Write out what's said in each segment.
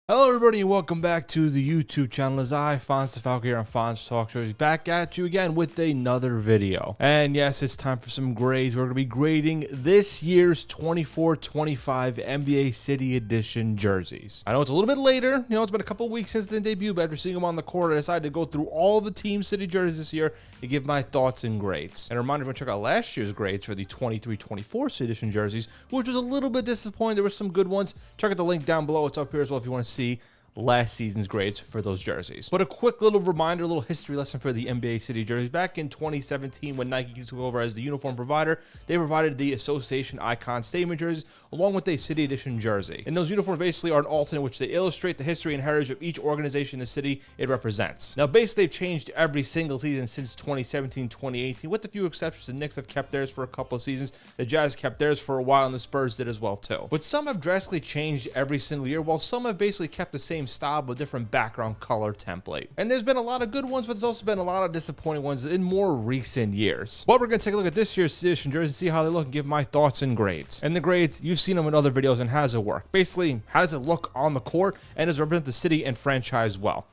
Hello everybody and welcome back to the YouTube channel. As I, Fonz DeFalco here on Fonz Talk Shows, back at you again with another video. And yes, it's time for some grades. We're going to be grading this year's 24-25 NBA City Edition jerseys. I know it's a little bit later, it's been a couple weeks since the debut, but after seeing them on the court, I decided to go through all the Team City jerseys this year and give my thoughts and grades. And a reminder, if you want to check out last year's grades for the 23-24 City Edition jerseys, which was a little bit disappointing. There were some good ones. Check out the link down below. It's up here as well if you want to see last season's grades for those jerseys. But a quick little reminder, a little history lesson for the NBA City jerseys. Back in 2017, when Nike took over as the uniform provider, they provided the Association Icon Statement jerseys along with a City Edition jersey. And those uniforms basically are an alternate which they illustrate the history and heritage of each organization in the city it represents. Now, basically, they've changed every single season since 2017-2018, with a few exceptions. The Knicks have kept theirs for a couple of seasons, the Jazz kept theirs for a while, and the Spurs did as well too. But some have drastically changed every single year, while some have basically kept the same style but different background color template. And there's been a lot of good ones, but there's also been a lot of disappointing ones in more recent years. But we're going to take a look at this year's edition jersey, see how they look, and give my thoughts and grades. And the grades, you've seen them in other videos, and how does it work? Basically, how does it look on the court, and does it represent the city and franchise well?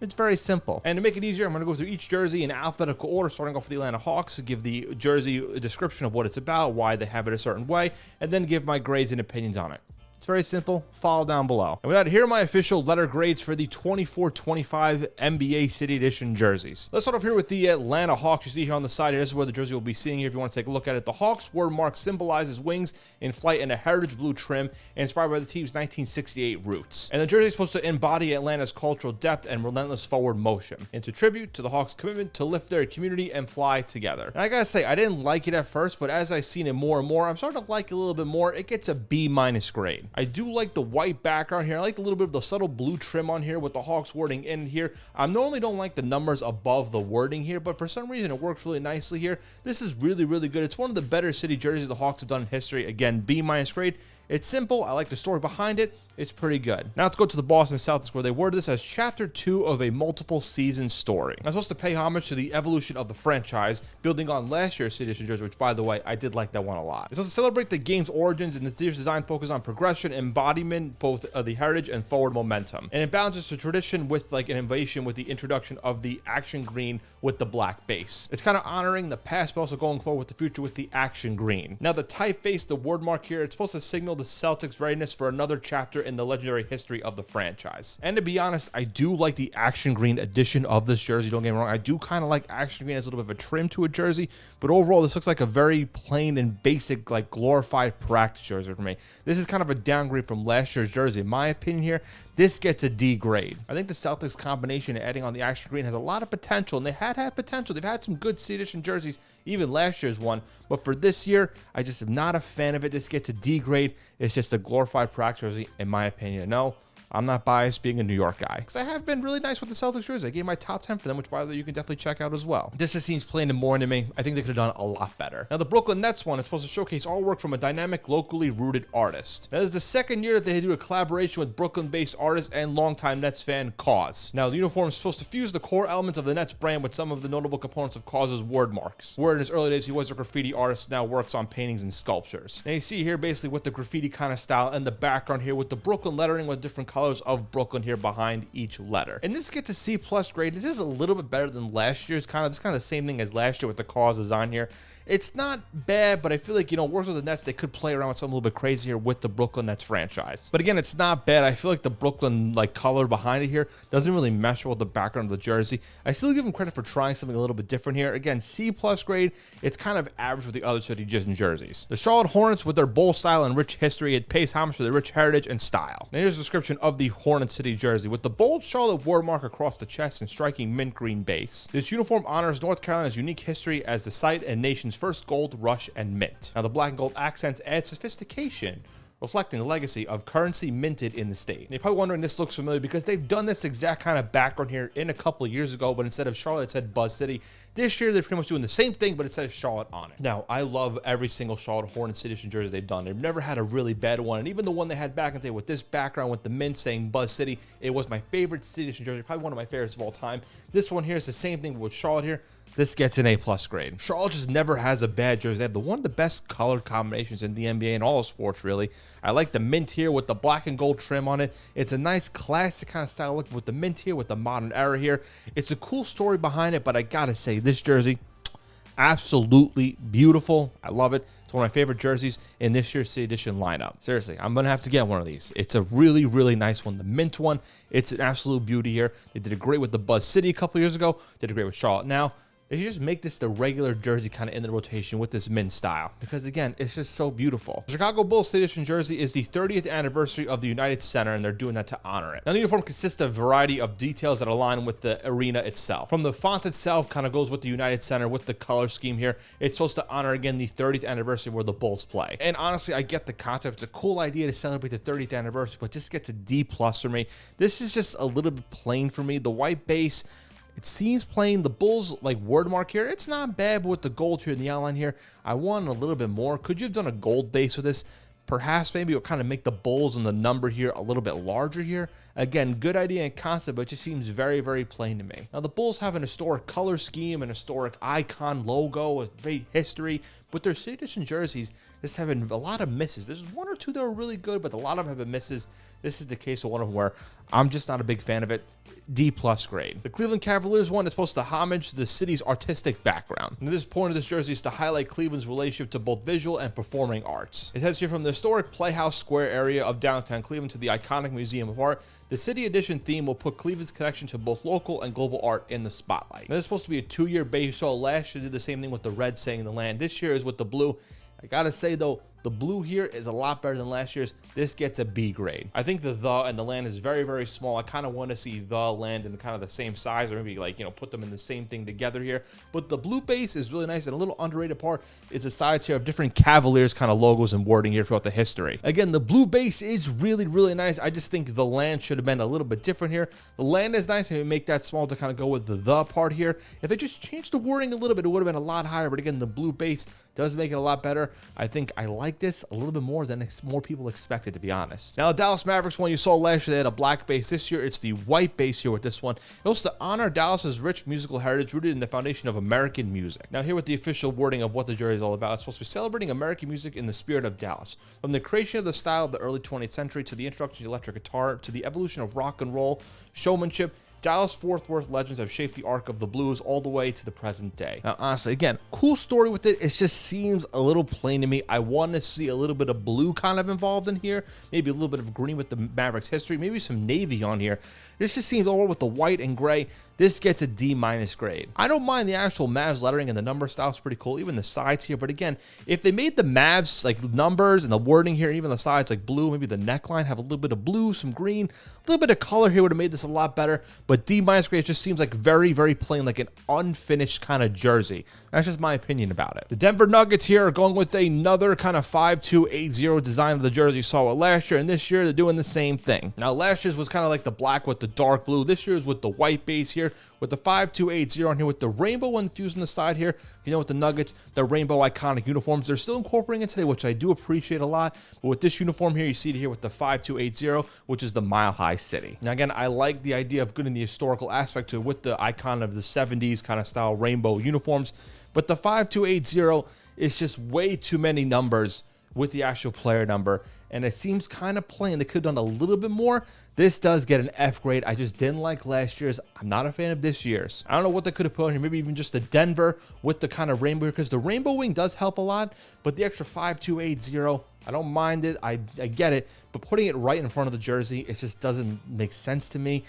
It's very simple. And to make it easier, I'm going to go through each jersey in alphabetical order, starting off with the Atlanta Hawks, to give the jersey a description of what it's about, why they have it a certain way, and then give my grades and opinions on it. It's very simple. Follow down below. And with that, here are my official letter grades for the 24-25 NBA City Edition jerseys. Let's start off here with the Atlanta Hawks. You see here on the side, this is where the jersey will be seeing here if you want to take a look at it. The Hawks word mark symbolizes wings in flight and a heritage blue trim, inspired by the team's 1968 roots. And the jersey is supposed to embody Atlanta's cultural depth and relentless forward motion. It's a tribute to the Hawks' commitment to lift their community and fly together. And I gotta say, I didn't like it at first, but as I've seen it more and more, I'm starting to like it a little bit more. It gets a B- grade. I do like the white background here. I like a little bit of the subtle blue trim on here with the Hawks wording in here. I normally don't like the numbers above the wording here, but for some reason it works really nicely here. This is really, really good. It's one of the better city jerseys the Hawks have done in history. Again, B- grade. It's simple. I like the story behind it. It's pretty good. Now let's go to the Boston Celtics, where they worded this as Chapter 2 of a multiple season story. I'm supposed to pay homage to the evolution of the franchise, building on last year's City Edition jersey, which, by the way, I did like that one a lot. It's supposed to celebrate the game's origins, and this year's design focuses on progression, embodiment, both of the heritage and forward momentum. And it balances the tradition with like an innovation with the introduction of the action green with the black base. It's kind of honoring the past, but also going forward with the future with the action green. Now the typeface, the word mark here, it's supposed to signal the Celtics' readiness for another chapter in the legendary history of the franchise. And to be honest, I do like the action green edition of this jersey. Don't get me wrong, I do kind of like action green as a little bit of a trim to a jersey, but overall this looks like a very plain and basic, like glorified practice jersey for me. This is kind of a downgrade from last year's jersey. In my opinion here, this gets a D grade. I think the Celtics combination adding on the action green has a lot of potential, and they had potential. They've had some good City Edition jerseys, even last year's one, but for this year, I just am not a fan of it. This gets a D grade. It's just a glorified practice jersey, in my opinion. No, I'm not biased being a New York guy, because I have been really nice with the Celtics jersey. I gave my top 10 for them, which, by the way, you can definitely check out as well. This just seems plain and boring to me. I think they could have done a lot better. Now, the Brooklyn Nets one is supposed to showcase artwork from a dynamic, locally rooted artist. Now, this is the second year that they do a collaboration with Brooklyn-based artist and longtime Nets fan, KAWS. Now, the uniform is supposed to fuse the core elements of the Nets brand with some of the notable components of KAWS's word marks. Where in his early days, he was a graffiti artist, now works on paintings and sculptures. Now, you see here basically with the graffiti kind of style and the background here with the Brooklyn lettering with different colors of Brooklyn here behind each letter. And this gets a C+ grade. This is a little bit better than last year's. It's kind of the same thing as last year with the KAWS design here. It's not bad, but I feel like, works with the Nets, they could play around with something a little bit crazy here with the Brooklyn Nets franchise. But again, it's not bad. I feel like the Brooklyn color behind it here doesn't really mesh with the background of the jersey. I still give them credit for trying something a little bit different here. Again, C+ grade. It's kind of average with the other City Edition jerseys. The Charlotte Hornets, with their bold style and rich history, it pays homage to their rich heritage and style. Now here's a description of the Hornet City jersey with the bold Charlotte word mark across the chest and striking mint green base. This uniform honors North Carolina's unique history as the site and nation's first gold rush and mint. Now the black and gold accents add sophistication, reflecting the legacy of currency minted in the state. And you're probably wondering, this looks familiar because they've done this exact kind of background here in a couple of years ago, but instead of Charlotte, it said Buzz City. This year, they're pretty much doing the same thing, but it says Charlotte on it. Now, I love every single Charlotte Hornets City Edition jersey they've done. They've never had a really bad one, and even the one they had back in the day with this background with the mint saying Buzz City, it was my favorite City Edition jersey, probably one of my favorites of all time. This one here is the same thing with Charlotte here. this gets an A+ grade. Charlotte just never has a bad jersey. They have one of the best color combinations in the NBA and all sports, really. I like the mint here with the black and gold trim on it. It's a nice classic kind of style look with the mint here, with the modern era here. It's a cool story behind it, but I gotta say, this jersey, absolutely beautiful. I love it. It's one of my favorite jerseys in this year's City Edition lineup. Seriously, I'm gonna have to get one of these. It's a really, really nice one. The mint one, it's an absolute beauty here. They did it great with the Buzz City a couple years ago. Did it great with Charlotte now. They should just make this the regular jersey kind of in the rotation with this mint style, because again, it's just so beautiful. The Chicago Bulls City Edition jersey is the 30th anniversary of the United Center, and they're doing that to honor it. Now, the uniform consists of a variety of details that align with the arena itself. From the font itself, kind of goes with the United Center with the color scheme here. It's supposed to honor, again, the 30th anniversary where the Bulls play. And honestly, I get the concept. It's a cool idea to celebrate the 30th anniversary, but just gets a D+ for me. This is just a little bit plain for me. The white base, it seems plain. The Bulls like word mark here, it's not bad, but with the gold here in the outline here, I want a little bit more. Could you have done a gold base with this? Perhaps maybe it'll kind of make the Bulls and the number here a little bit larger here. Again, good idea and concept, but it just seems very, very plain to me. Now, the Bulls have an historic color scheme, an historic icon logo with great history, but their City Edition jerseys just having a lot of misses. There's one or two that are really good, but a lot of them have been misses. This is the case of one of them where I'm just not a big fan of it. D+ grade. The Cleveland Cavaliers one is supposed to homage the city's artistic background. And this point of this jersey is to highlight Cleveland's relationship to both visual and performing arts. It says here, from the historic Playhouse Square area of downtown Cleveland to the iconic Museum of Art, the City Edition theme will put Cleveland's connection to both local and global art in the spotlight. Now, this is supposed to be a 2-year base. So last year did the same thing with the red saying the land. This year is with the blue. I gotta say though, the blue here is a lot better than last year's. This gets a B grade. I think the and the land is very, very small. I kind of want to see the land in kind of the same size, or maybe like, you know, put them in the same thing together here. But the blue base is really nice, and a little underrated part is the sides here of different Cavaliers kind of logos and wording here throughout the history. Again, the blue base is really, really nice. I just think the land should have been a little bit different here. The land is nice, and make that small to kind of go with the part here. If they just changed the wording a little bit, it would have been a lot higher. But again, the blue base does make it a lot better. I think I like this a little bit more than more people expected, to be honest. Now, the Dallas Mavericks one you saw last year, they had a black base. This year, it's the white base here with this one. It was to honor Dallas's rich musical heritage rooted in the foundation of American music. Now, here with the official wording of what the jersey is all about, it's supposed to be celebrating American music in the spirit of Dallas. From the creation of the style of the early 20th century to the introduction of the electric guitar to the evolution of rock and roll, showmanship, Dallas-Fort Worth legends have shaped the arc of the blues all the way to the present day. Now, honestly, again, cool story with it. It just seems a little plain to me. I want to see a little bit of blue kind of involved in here. Maybe a little bit of green with the Mavericks history. Maybe some navy on here. This just seems all with the white and gray. This gets a D- grade. I don't mind the actual Mavs lettering, and the number style is pretty cool. Even the sides here. But again, if they made the Mavs like numbers and the wording here, even the sides like blue, maybe the neckline have a little bit of blue, some green, a little bit of color here would have made this a lot better. But D- grade just seems like very, very plain, like an unfinished kind of jersey. That's just my opinion about it. The Denver Nuggets here are going with another kind of 5-2-8-0 design of the jersey you saw it last year, and this year they're doing the same thing. Now, last year's was kind of like the black with the dark blue. This year's with the white base here, with the 5-2-8-0 on here, with the rainbow infused on the side here. You know, with the Nuggets, the rainbow iconic uniforms, they're still incorporating it today, which I do appreciate a lot. But with this uniform here, you see it here with the 5-2-8-0, which is the Mile High City. Now, again, I like the idea of getting the historical aspect to it with the icon of the 70s kind of style rainbow uniforms. But the 5-2-8-0 is just way too many numbers with the actual player number, and it seems kind of plain. They could have done a little bit more. This does get an F grade. I just didn't like last year's. I'm not a fan of this year's. I don't know what they could have put on here. Maybe even just the Denver with the kind of rainbow here, because the rainbow wing does help a lot, but the extra 5-2-8-0, I don't mind it. I get it, but putting it right in front of the jersey, it just doesn't make sense to me.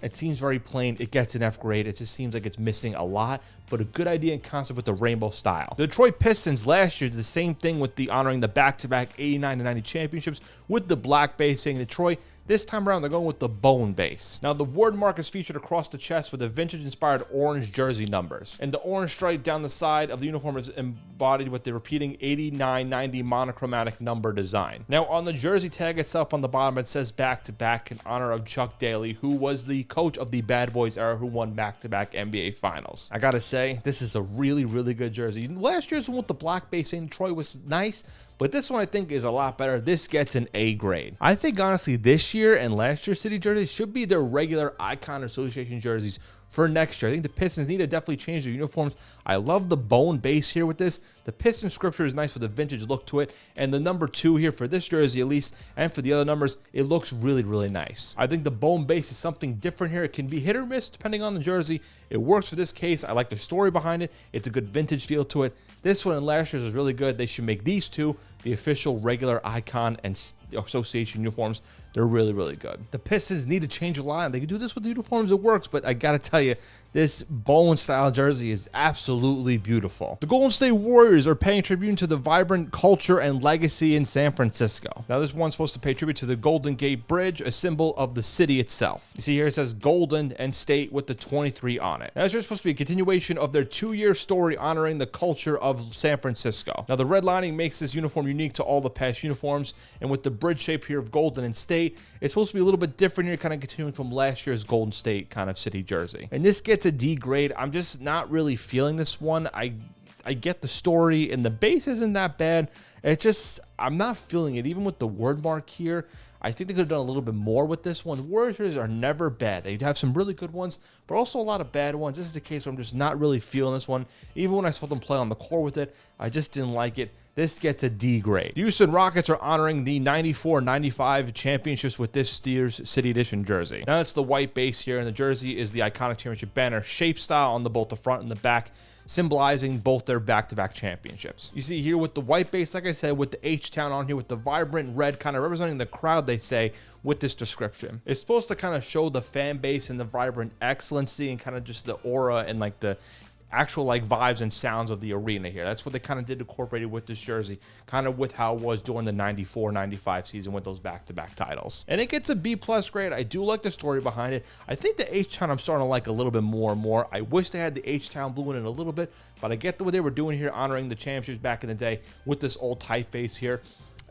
It seems very plain. It gets an F grade. It just seems like it's missing a lot, but a good idea and concept with the rainbow style. The Detroit Pistons last year did the same thing with the honoring the back-to-back 89-90 championships with the black base saying Detroit. This time around, they're going with the bone base. Now, the word mark is featured across the chest with the vintage-inspired orange jersey numbers. And the orange stripe down the side of the uniform is embodied with the repeating 89-90 monochromatic number design. Now, on the jersey tag itself on the bottom, it says back-to-back in honor of Chuck Daly, who was the coach of the Bad Boys era who won back-to-back NBA Finals. I gotta say, this is a really, really good jersey. Last year's one with the black base in Detroit was nice, but this one I think is a lot better. This gets an A grade. I think honestly this year and last year's City jerseys should be their regular Icon Association jerseys for next year. I think the Pistons need to definitely change their uniforms. I love the bone base here with this. The Piston scripture is nice with a vintage look to it. And the number 2 here for this jersey at least, and for the other numbers, it looks really, really nice. I think the bone base is something different here. It can be hit or miss depending on the jersey. It works for this case. I like the story behind it. It's a good vintage feel to it. This one and last year's is really good. They should make these two the official regular Icon and Association uniforms. They're really, really good. The Pistons need to change a lot. They can do this with the uniforms, it works, but I gotta tell you, this bone style jersey is absolutely beautiful. The Golden State Warriors are paying tribute to the vibrant culture and legacy in San Francisco. Now this one's supposed to pay tribute to the Golden Gate Bridge, a symbol of the city itself. You see here it says Golden and State with the 23 on it. Now this is supposed to be a continuation of their 2-year story honoring the culture of San Francisco. Now the red lining makes this uniform unique to all the past uniforms, and with the bridge shape here of Golden and State, it's supposed to be a little bit different here, kind of continuing from last year's Golden State kind of city jersey. And this gets a D grade. I'm just not really feeling this one. I get the story and the base isn't that bad. I'm not feeling it. Even with the word mark here, I think they could have done a little bit more with this one. The Warriors are never bad. They have some really good ones, but also a lot of bad ones. This is the case where I'm just not really feeling this one. Even when I saw them play on the court with it, I just didn't like it. This gets a D grade. The Houston Rockets are honoring the 94-95 championships with this Steers City Edition jersey. Now it's the white base here, and the jersey is the iconic championship banner shape style on both the front and the back, symbolizing both their back-to-back championships. You see here with the white base, like I said, with the H-Town on here, with the vibrant red kind of representing the crowd, they say, with this description. It's supposed to kind of show the fan base and the vibrant excellency and kind of just the aura and like the actual like vibes and sounds of the arena here. That's what they kind of did incorporated with this jersey, kind of with how it was during the 94-95 season with those back-to-back titles. And it gets a B+ grade. I do like the story behind it. I think the H-Town I'm starting to like a little bit more and more. I wish they had the H-Town blue in it a little bit, but I get what they were doing here, honoring the championships back in the day with this old typeface here.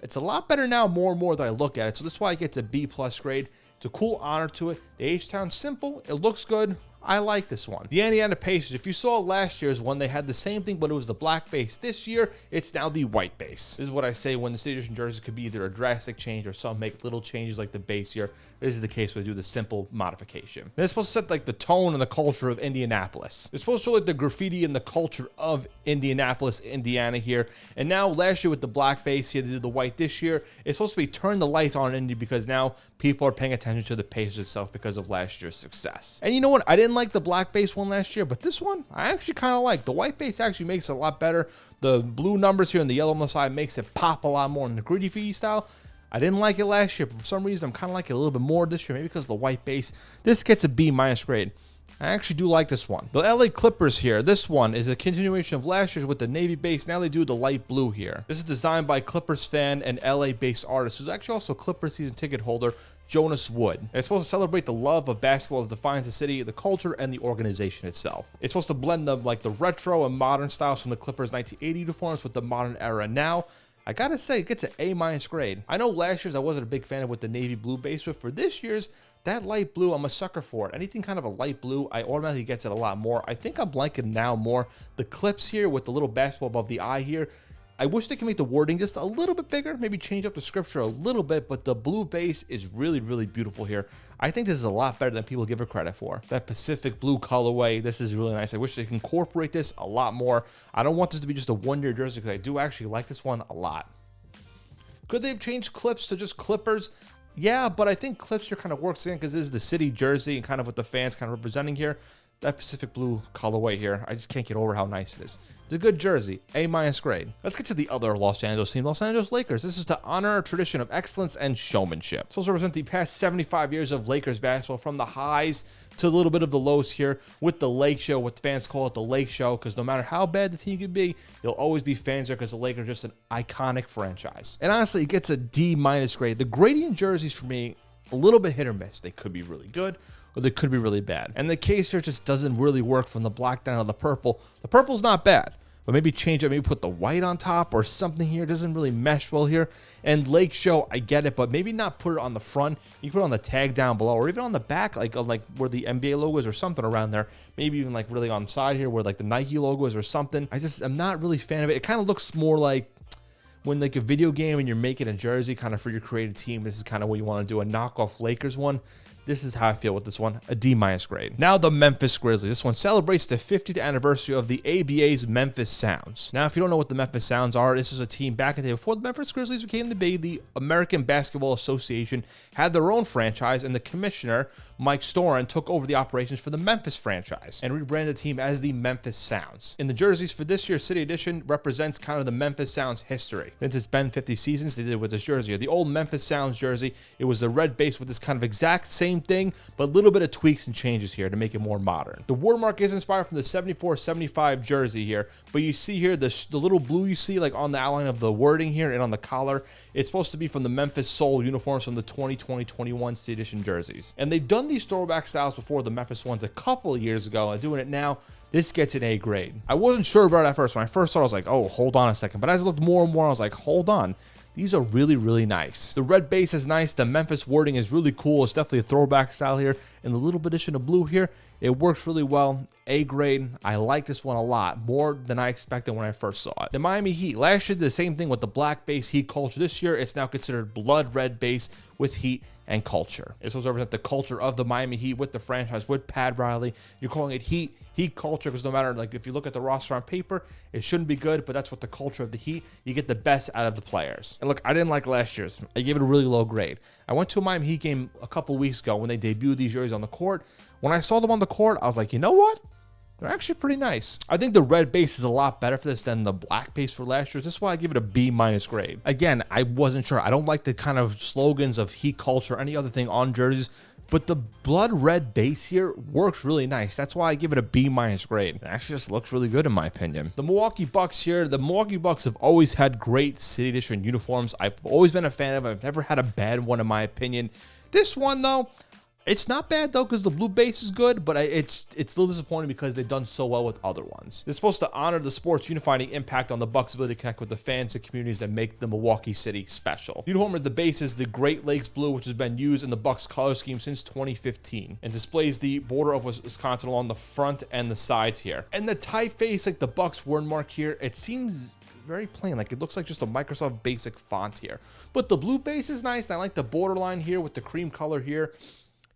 It's a lot better now, more and more that I look at it. So that's why it gets a B+ grade. It's a cool honor to it. The H-Town simple. It looks good. I like this one. The Indiana Pacers, if you saw last year's one, they had the same thing, but it was the black base. This year, it's now the white base. This is what I say when the City Edition jerseys could be either a drastic change or some make little changes like the base here. This is the case where they do the simple modification. And it's supposed to set like the tone and the culture of Indianapolis. It's supposed to show like the graffiti and the culture of Indianapolis, Indiana here. And now last year with the black base here, they did the white this year. It's supposed to be turn the lights on in Indy because now people are paying attention to the Pacers itself because of last year's success. And you know what? I didn't like the black base one last year, but this one I actually kind of like. The white base actually makes it a lot better. The blue numbers here and the yellow on the side makes it pop a lot more in the gritty fee style. I didn't like it last year, but for some reason I'm kind of liking it a little bit more this year, maybe because of the white base. This gets a B- grade. I actually do like this one. The LA Clippers here, this one is a continuation of last year's with the navy base. Now they do the light blue here. This is designed by Clippers fan and LA-based artist, who's actually also a Clippers season ticket holder, Jonas Wood. And it's supposed to celebrate the love of basketball that defines the city, the culture, and the organization itself. It's supposed to blend the retro and modern styles from the Clippers 1980 uniforms with the modern era now. I gotta say, it gets an A- grade. I know last year's I wasn't a big fan of with the navy blue base, but for this year's, that light blue, I'm a sucker for it. Anything kind of a light blue, I automatically gets it a lot more. I think I'm liking now more. The clips here with the little basketball above the eye here, I wish they could make the wording just a little bit bigger, maybe change up the scripture a little bit, but the blue base is really, really beautiful here. I think this is a lot better than people give it credit for. That Pacific blue colorway, this is really nice. I wish they could incorporate this a lot more. I don't want this to be just a one-year jersey because I do actually like this one a lot. Could they have changed clips to just Clippers? Yeah, but I think clips here kind of works in because this is the city jersey and kind of what the fans kind of representing here. That Pacific blue colorway here, I just can't get over how nice it is. It's a good jersey, A- grade. Let's get to the other Los Angeles team, Los Angeles Lakers. This is to honor a tradition of excellence and showmanship. It's supposed to represent the past 75 years of Lakers basketball, from the highs to a little bit of the lows here with the Lake Show, what fans call it the Lake Show, because no matter how bad the team could be, there'll always be fans there because the Lakers are just an iconic franchise. And honestly, it gets a D- grade. The gradient jerseys for me, a little bit hit or miss. They could be really good, or they could be really bad. And the case here just doesn't really work from the black down to the purple. The purple's not bad, but maybe change it, maybe put the white on top or something here. It doesn't really mesh well here. And Lake Show, I get it, but maybe not put it on the front. You can put it on the tag down below, or even on the back, like where the NBA logo is or something around there. Maybe even like really on the side here where like the Nike logo is or something. I'm not really a fan of it. It kind of looks more like, when like a video game and you're making a jersey kind of for your created team, this is kind of what you want to do, a knockoff Lakers one. This is how I feel with this one, a D- grade. Now the Memphis Grizzlies. This one celebrates the 50th anniversary of the ABA's Memphis Sounds. Now, if you don't know what the Memphis Sounds are, this is a team back in the day before the Memphis Grizzlies became the Bay. The American Basketball Association had their own franchise, and the commissioner, Mike Storin, took over the operations for the Memphis franchise and rebranded the team as the Memphis Sounds. In the jerseys for this year's City Edition represents kind of the Memphis Sounds history. Since it's been 50 seasons, they did it with this jersey. The old Memphis Sounds jersey, it was the red base with this kind of exact same thing, but a little bit of tweaks and changes here to make it more modern. The wordmark is inspired from the 74-75 jersey here, but you see here the little blue you see like on the outline of the wording here and on the collar, it's supposed to be from the Memphis Soul uniforms from the 2020-21 City Edition jerseys. And they've done these throwback styles before, the Memphis ones, a couple of years ago, and doing it now. This gets an A grade. I wasn't sure about it at first. When I first saw it, I was like, oh, hold on a second. But as I looked more and more, I was like, hold on. These are really, really nice. The red base is nice. The Memphis wording is really cool. It's definitely a throwback style here. And the little bit addition of blue here, it works really well. A grade. I like this one a lot, more than I expected when I first saw it. The Miami Heat. Last year did the same thing with the black base Heat culture. This year, it's now considered blood red base with Heat and culture. It's supposed to represent the culture of the Miami Heat with the franchise, with Pat Riley. You're calling it Heat culture because no matter, like, if you look at the roster on paper, it shouldn't be good, but that's what the culture of the Heat. You get the best out of the players. And look, I didn't like last year's. I gave it a really low grade. I went to a Miami Heat game a couple weeks ago when they debuted these jerseys on the court. When I saw them on the court, I was like, you know what? They're actually pretty nice. I think the red base is a lot better for this than the black base for last year's. This is why I give it a B- grade. Again, I wasn't sure. I don't like the kind of slogans of Heat culture or any other thing on jerseys, but the blood red base here works really nice. That's why I give it a B- grade. It actually just looks really good in my opinion. The Milwaukee Bucks here. The Milwaukee Bucks have always had great City Edition uniforms. I've always been a fan of them. I've never had a bad one in my opinion. This one though, it's not bad though because the blue base is good, but it's a little disappointing because they've done so well with other ones. They're supposed to honor the sport's unifying impact on the Bucks' ability to connect with the fans and communities that make the Milwaukee City special. Uniform at the base is the Great Lakes blue, which has been used in the Bucks color scheme since 2015 and displays the border of Wisconsin along the front and the sides here. And the typeface, like the Bucks wordmark here, it seems very plain. Like, it looks like just a Microsoft Basic font here. But the blue base is nice, and I like the borderline here with the cream color here.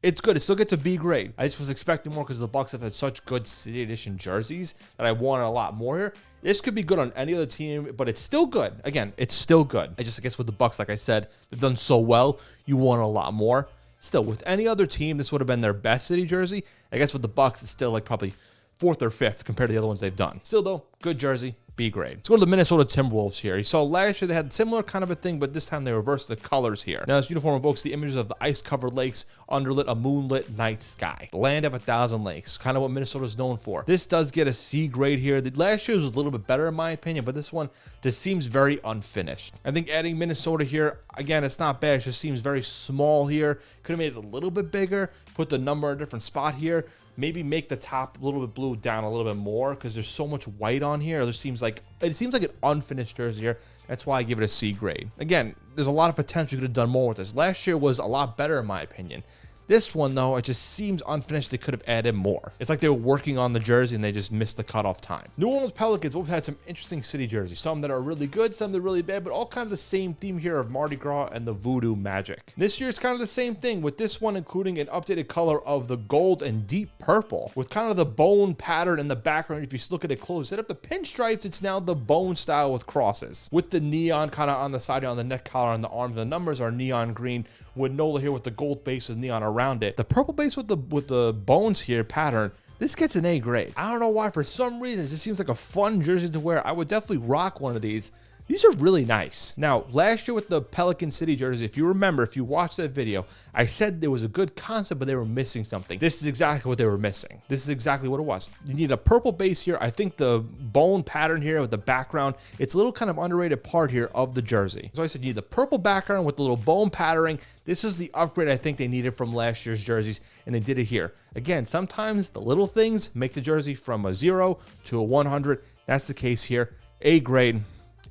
It's good. It still gets a B grade. I just was expecting more because the Bucks have had such good City Edition jerseys that I wanted a lot more here. This could be good on any other team, but it's still good. Again, it's still good. I guess with the Bucks, like I said, they've done so well, you want a lot more. Still, with any other team, this would have been their best City jersey. I guess with the Bucks, it's still like probably 4th or 5th compared to the other ones they've done. Still though, good jersey. B grade. Let's go to the Minnesota Timberwolves here. You saw last year they had similar kind of a thing, but this time they reversed the colors here. Now this uniform evokes the images of the ice-covered lakes underlit a moonlit night sky. The land of 1,000 lakes, kind of what Minnesota is known for. This does get a C grade here. The last year's was a little bit better in my opinion, but this one just seems very unfinished. I think adding Minnesota here, again, it's not bad. It just seems very small here. Could have made it a little bit bigger, put the number in a different spot here. Maybe make the top a little bit blue down a little bit more because there's so much white on here. It seems like an unfinished jersey here. That's why I give it a C grade. Again, there's a lot of potential. You could have done more with this. Last year was a lot better in my opinion. This one, though, it just seems unfinished. They could have added more. It's like they were working on the jersey and they just missed the cutoff time. New Orleans Pelicans, we've had some interesting city jerseys. Some that are really good, some that are really bad, but all kind of the same theme here of Mardi Gras and the Voodoo Magic. This year, it's kind of the same thing, with this one including an updated color of the gold and deep purple, with kind of the bone pattern in the background. If you look at it close, instead of the pinstripes, it's now the bone style with crosses, with the neon kind of on the side, on the neck collar, on the arms. The numbers are neon green, with NOLA here with the gold base with neon around it. The purple base with the bones here pattern, this gets an A grade. I don't know why. For some reason, it just seems like a fun jersey to wear. I would definitely rock one of these. These are really nice. Now, last year with the Pelican City jersey, if you remember, if you watched that video, I said there was a good concept, but they were missing something. This is exactly what they were missing. This is exactly what it was. You need a purple base here. I think the bone pattern here with the background, it's a little kind of underrated part here of the jersey. So I said you need the purple background with the little bone patterning. This is the upgrade I think they needed from last year's jerseys, and they did it here. Again, sometimes the little things make the jersey from a 0 to a 100. That's the case here. A grade.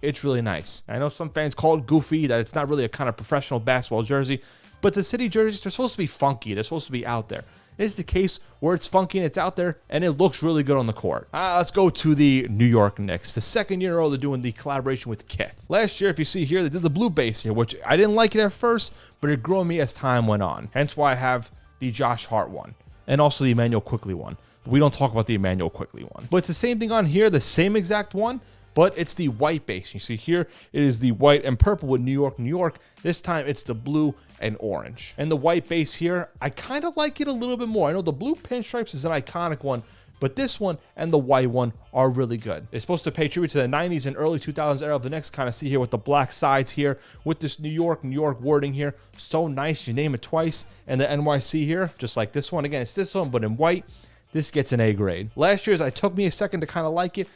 It's really nice. I know some fans call it goofy, that it's not really a kind of professional basketball jersey, But the city jerseys, they're supposed to be funky. They're supposed to be out there. This is the case where it's funky and it's out there and it looks really good on the court. Let's go to the New York Knicks. The second year in a row they're doing the collaboration with Kith. Last year, if you see here, they did the blue base here, which I didn't like it at first, but it grew on me as time went on. Hence why I have the Josh Hart one and also the Emmanuel Quickley one. We don't talk about the Emmanuel Quickley one. But it's the same thing on here, the same exact one, but it's the white base. You see here, it is the white and purple with New York, New York. This time it's the blue and orange. And the white base here, I kind of like it a little bit more. I know the blue pinstripes is an iconic one, but this one and the white one are really good. It's supposed to pay tribute to the 90s and early 2000s era of the Knicks. Kind of see here with the black sides here, with this New York wording here. So nice, you name it twice. And the NYC here, just like this one. Again, it's this one, but in white. This gets an A grade. Last year's, it took me a second to kind of like it.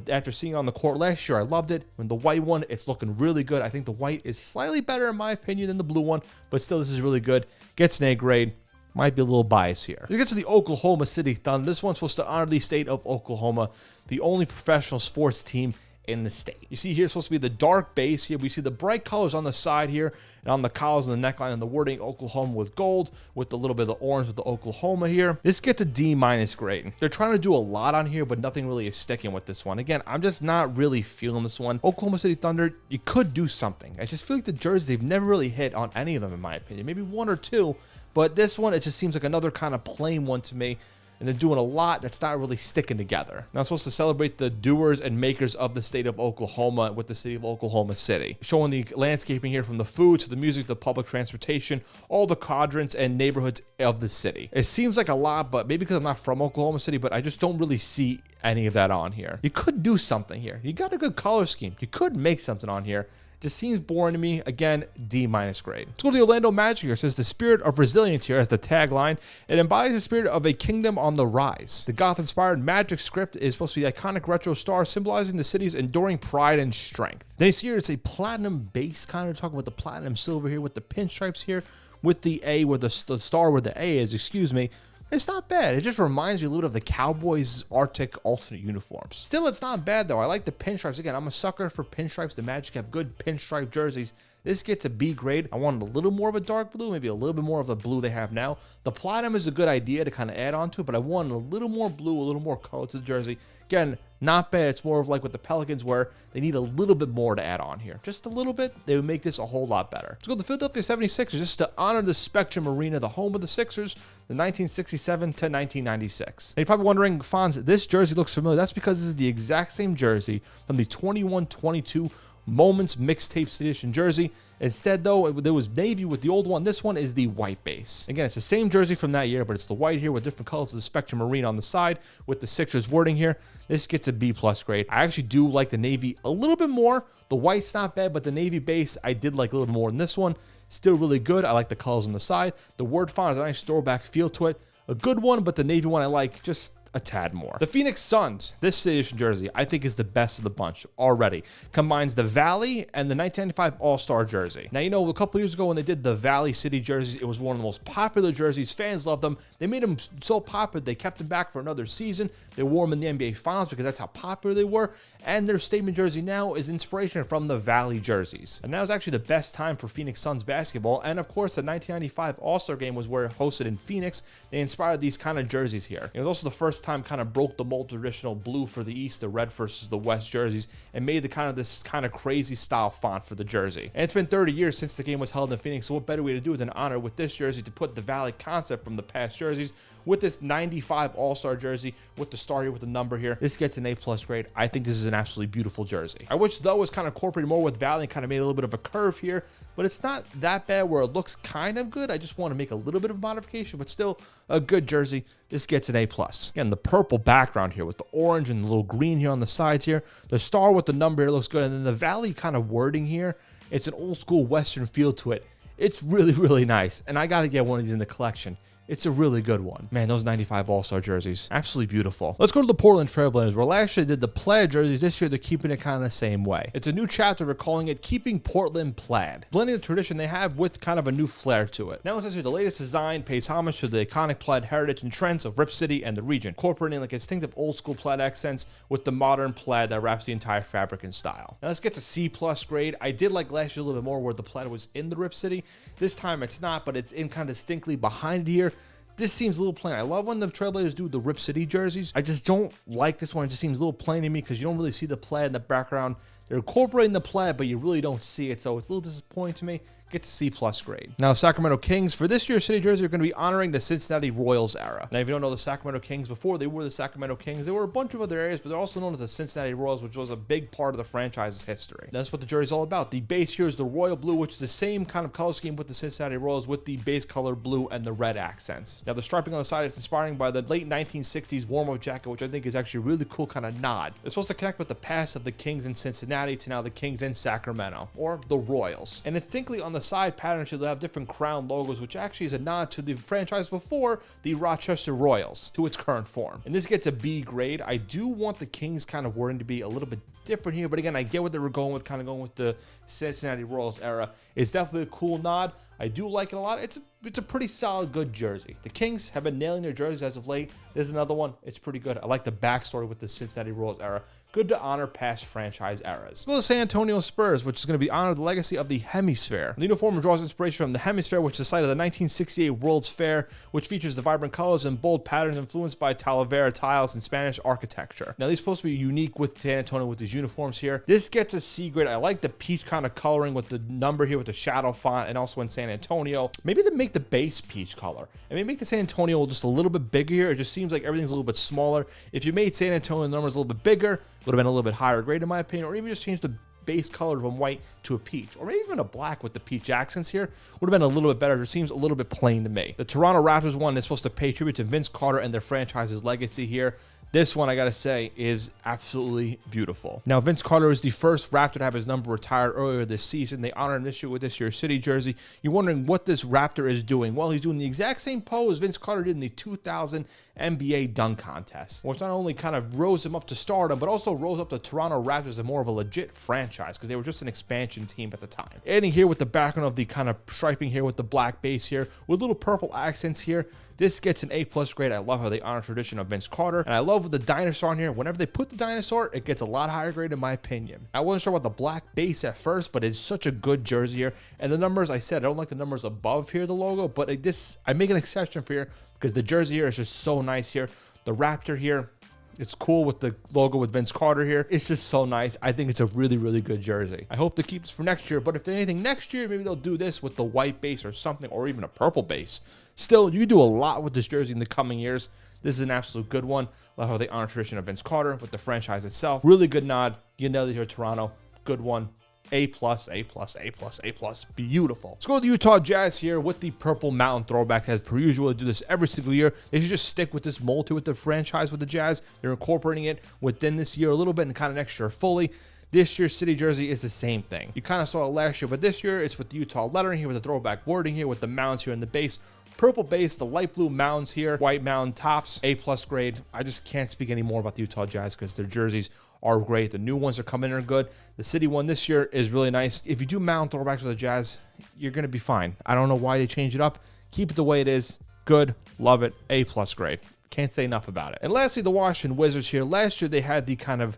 After seeing it on the court last year, I loved it. When the white one, it's looking really good. I think the white is slightly better in my opinion than the blue one, but still, this is really good. Gets an A grade. Might be a little biased here. We get to the Oklahoma City Thunder. This one's supposed to honor the state of Oklahoma, the only professional sports team in the state. You see here, it's supposed to be the dark base here. We see the bright colors on the side here and on the collars and the neckline and the wording Oklahoma with gold with a little bit of the orange with the Oklahoma here. This gets a D- grade. They're trying to do a lot on here, but nothing really is sticking with this one. Again, I'm just not really feeling this one. Oklahoma City Thunder, you could do something. I just feel like the jerseys, they've never really hit on any of them in my opinion. Maybe one or two, but this one, it just seems like another kind of plain one to me. And they're doing a lot that's not really sticking together. Now, I'm supposed to celebrate the doers and makers of the state of Oklahoma with the city of Oklahoma City. Showing the landscaping here from the food to the music to public transportation, all the quadrants and neighborhoods of the city. It seems like a lot, but maybe because I'm not from Oklahoma City, but I just don't really see any of that on here. You could do something here. You got a good color scheme. You could make something on here. Just seems boring to me. Again, D- grade. Let's go to the Orlando Magic here. It says the spirit of resilience here as the tagline. It embodies the spirit of a kingdom on the rise. The goth-inspired Magic script is supposed to be the iconic retro star symbolizing the city's enduring pride and strength. Then here it's a platinum base, kind of talking about the platinum silver here with the pinstripes here, with the A where the star where the A is, excuse me. It's not bad. It just reminds me a little bit of the Cowboys Arctic alternate uniforms. Still, it's not bad, though. I like the pinstripes. Again, I'm a sucker for pinstripes. The Magic have good pinstripe jerseys. This gets a B grade. I wanted a little more of a dark blue, maybe a little bit more of the blue they have now. The platinum is a good idea to kind of add on to, but I wanted a little more blue, a little more color to the jersey. Again, not bad. It's more of like with the Pelicans where they need a little bit more to add on here. Just a little bit. They would make this a whole lot better. Let's go to the Philadelphia 76ers just to honor the Spectrum Arena, the home of the Sixers, the 1967 to 1996. Now you're probably wondering, Fonz, this jersey looks familiar. That's because this is the exact same jersey from the 21-22 Moments Mixtapes Edition jersey. Instead, though, there was navy with the old one. This one is the white base. Again, it's the same jersey from that year, but it's the white here with different colors of the Spectrum Arena on the side with the Sixers wording here. This gets a B+ grade. I actually do like the navy a little bit more. The white's not bad, but the navy base, I did like a little more than this one. Still really good. I like the colors on the side. The word font has a nice throwback feel to it. A good one, but the navy one I like just a tad more. The Phoenix Suns, this edition jersey, I think is the best of the bunch already. Combines the Valley and the 1995 All-Star jersey. Now, you know, a couple years ago when they did the Valley City jerseys, it was one of the most popular jerseys. Fans loved them. They made them so popular, they kept them back for another season. They wore them in the NBA Finals because that's how popular they were. And their statement jersey now is inspiration from the Valley jerseys. And that was actually the best time for Phoenix Suns basketball. And of course, the 1995 All-Star game was where it hosted in Phoenix. They inspired these kind of jerseys here. It was also the first time kind of broke the mold traditional blue for the East, the red versus the West jerseys, and made this kind of crazy style font for the jersey. And it's been 30 years since the game was held in Phoenix, so what better way to do it than honor with this jersey to put the Valley concept from the past jerseys with this 95 All-Star jersey with the star here with the number here. This gets an A+ grade. I think this is an absolutely beautiful jersey. I wish though it was kind of incorporated more with Valley and kind of made a little bit of a curve here, but it's not that bad where it looks kind of good. I just want to make a little bit of modification, but still a good jersey. This gets an A+. Again, the purple background here with the orange and the little green here on the sides here. The star with the number here looks good, and then the Valley kind of wording here. It's an old school Western feel to it. It's really, really nice, and I got to get one of these in the collection. it's a really good one. Man, those 95 All-Star jerseys, absolutely beautiful. Let's go to the Portland Trailblazers, where last year they did the plaid jerseys. This year they're keeping it kind of the same way. It's a new chapter. We're calling it Keeping Portland Plaid, blending the tradition they have with kind of a new flair to it. Now it says here the latest design pays homage to the iconic plaid heritage and trends of Rip City and the region, incorporating like distinctive old school plaid accents with the modern plaid that wraps the entire fabric and style. Now let's get to C+ grade. I did like last year a little bit more where the plaid was in the Rip City. This time it's not, but it's in kind of distinctly behind here. This seems a little plain. I love when the Trailblazers do the Rip City jerseys. I just don't like this one. It just seems a little plain to me because you don't really see the plaid in the background. They're incorporating the plaid, but you really don't see it, so it's a little disappointing to me. Get to C+ grade. Now, Sacramento Kings, for this year's city jersey, are going to be honoring the Cincinnati Royals era. Now, if you don't know the Sacramento Kings, before they were the Sacramento Kings, they were a bunch of other areas, but they're also known as the Cincinnati Royals, which was a big part of the franchise's history. That's what the jersey is all about. The base here is the royal blue, which is the same kind of color scheme with the Cincinnati Royals, with the base color blue and the red accents. Now, the striping on the side is inspiring by the late 1960s warm-up jacket, which I think is actually a really cool kind of nod. It's supposed to connect with the past of the Kings in Cincinnati to now the Kings in Sacramento, or the Royals. And distinctly on the side pattern should have different crown logos, which actually is a nod to the franchise before, the Rochester Royals, to its current form. And this gets a B grade. I do want the Kings kind of wording to be a little bit different here, but again, I get what they were going with, kind of going with the Cincinnati Royals era. It's definitely a cool nod. I do like it a lot. It's a pretty solid, good jersey. The Kings have been nailing their jerseys as of late. This is another one. It's pretty good. I like the backstory with the Cincinnati Royals era. Good to honor past franchise eras. Well, the San Antonio Spurs, which is going to be honored the legacy of the Hemisphere. The uniform draws inspiration from the Hemisphere, which is the site of the 1968 World's Fair, which features the vibrant colors and bold patterns influenced by Talavera tiles and Spanish architecture. Now, these are supposed to be unique with San Antonio with these uniforms here. This gets a C grade. I like the peach kind of coloring with the number here with the shadow font, and also in San Antonio. Maybe they make the base peach color. I mean, make the San Antonio just a little bit bigger here. It just seems like everything's a little bit smaller. If you made San Antonio numbers a little bit bigger, would have been a little bit higher grade in my opinion, or even just change the base color from white to a peach, or maybe even a black with the peach accents here would have been a little bit better. It seems a little bit plain to me. The Toronto Raptors one is supposed to pay tribute to Vince Carter and their franchise's legacy here. This one, I gotta say, is absolutely beautiful. Now, Vince Carter is the first Raptor to have his number retired earlier this season. They honor him this year with this year's City jersey. You're wondering what this Raptor is doing. Well, he's doing the exact same pose Vince Carter did in the 2000 NBA dunk contest, which not only kind of rose him up to stardom, but also rose up the Toronto Raptors as more of a legit franchise because they were just an expansion team at the time. Ending here with the background of the kind of striping here with the black base here, with little purple accents here. This gets an A+ grade. I love how they honor tradition of Vince Carter. And I love the dinosaur on here. Whenever they put the dinosaur, it gets a lot higher grade in my opinion. I wasn't sure about the black base at first, but it's such a good jersey here. And the numbers, I said, I don't like the numbers above here, the logo, but I make an exception for here because the jersey here is just so nice here. The Raptor here, it's cool with the logo with Vince Carter here. It's just so nice. I think it's a really, really good jersey. I hope to keep this for next year, but if anything, next year, maybe they'll do this with the white base or something, or even a purple base. Still, you do a lot with this jersey in the coming years. This is an absolute good one. Love how they honor tradition of Vince Carter with the franchise itself. Really good nod. You nailed it here, Toronto. Good one. A+, A+, A+, A+. Beautiful. Let's go to the Utah Jazz here with the purple mountain throwback. As per usual, they do this every single year. They should just stick with this mold here with the franchise with the Jazz. They're incorporating it within this year a little bit and kind of next year fully. This year's City jersey is the same thing. You kind of saw it last year, but this year it's with the Utah lettering here, with the throwback wording here, with the mountains here in the base. Purple base, the light blue mountains here, white mountain tops, A+ grade. I just can't speak any more about the Utah Jazz because their jerseys are great. The new ones are coming in are good. The City one this year is really nice. If you do mountain throwbacks with the Jazz, you're going to be fine. I don't know why they changed it up. Keep it the way it is. Good. Love it. A+ grade. Can't say enough about it. And lastly, the Washington Wizards here. Last year, they had the kind of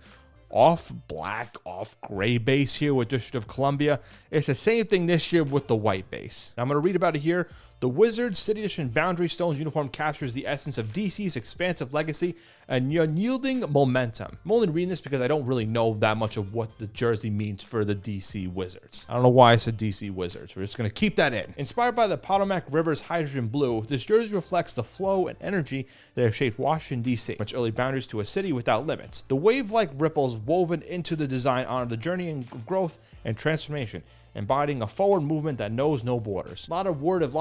off black, off gray base here with District of Columbia. It's the same thing this year with the white base. Now, I'm going to read about it here. The Wizards City Edition Boundary Stones uniform captures the essence of DC's expansive legacy and unyielding momentum. I'm only reading this because I don't really know that much of what the jersey means for the DC Wizards. I don't know why I said DC Wizards. We're just going to keep that in. Inspired by the Potomac River's hydrogen blue, this jersey reflects the flow and energy that have shaped Washington, D.C., much early boundaries to a city without limits. The wave-like ripples woven into the design honor the journey of growth and transformation, embodying a forward movement that knows no borders. A lot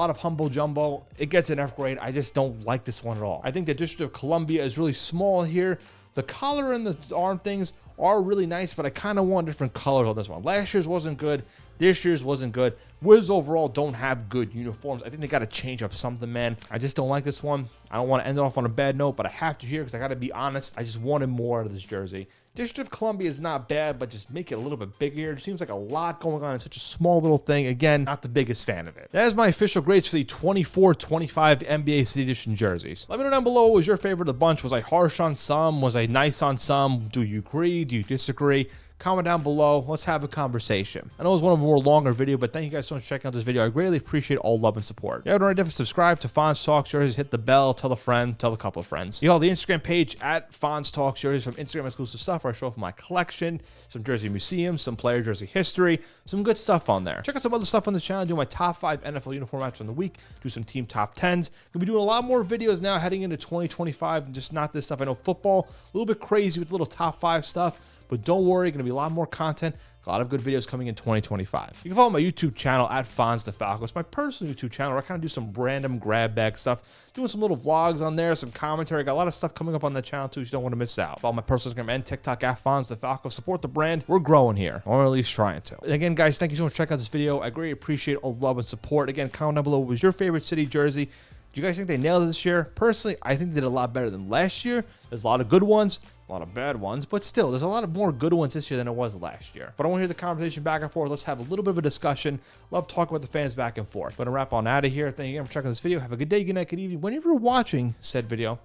of humble jumbo. It gets an F grade. I just don't like this one at all. I think the District of Columbia is really small here. The collar and the arm things are really nice, but I kind of want different colors on this one. Last year's wasn't good. This year's wasn't good. Wizards overall don't have good uniforms. I think they got to change up something, man. I just don't like this one. I don't want to end it off on a bad note, but I have to here because I got to be honest. I just wanted more out of this jersey. District of Columbia is not bad, but just make it a little bit bigger. It seems like a lot going on in such a small little thing. Again, not the biggest fan of it. That is my official grades for the 24-25 NBA City Edition jerseys. Let me know down below what was your favorite of the bunch. Was I harsh on some? Was I nice on some? Do you agree? Do you disagree? Comment down below. Let's have a conversation. I know it was one of a more longer video, but thank you guys so much for checking out this video. I greatly appreciate all love and support. If you haven't already, definitely subscribe to Fonz Talks Jerseys. Hit the bell, tell a friend, tell a couple of friends. You have the Instagram page at Fonz Talks Jerseys, some Instagram exclusive stuff where I show off my collection, some jersey museums, some player jersey history, some good stuff on there. Check out some other stuff on the channel. Do my top 5 NFL uniform matches from the week. Do some team top 10s. We'll be doing a lot more videos now heading into 2025, and just not this stuff. I know football, a little bit crazy with little top 5 stuff, but don't worry, going to be a lot more content, a lot of good videos coming in 2025. You can follow my YouTube channel at Fonz DeFalco. It's my personal YouTube channel where I kind of do some random grab bag stuff, doing some little vlogs on there, some commentary. I got a lot of stuff coming up on that channel too, so you don't want to miss out. Follow my personal Instagram and TikTok at Fonz DeFalco. Support the brand. We're growing here, or at least trying to. And again, guys, thank you so much for checking out this video. I greatly appreciate all the love and support. Again, comment down below what was your favorite city jersey. Do you guys think they nailed it this year? Personally, I think they did a lot better than last year. There's a lot of good ones, a lot of bad ones, but still, there's a lot of more good ones this year than it was last year. But I want to hear the conversation back and forth. Let's have a little bit of a discussion. Love talking about the fans back and forth. But to wrap on out of here, thank you again for checking this video. Have a good day, good night, good evening, whenever you're watching said video,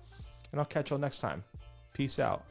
and I'll catch y'all next time. Peace out.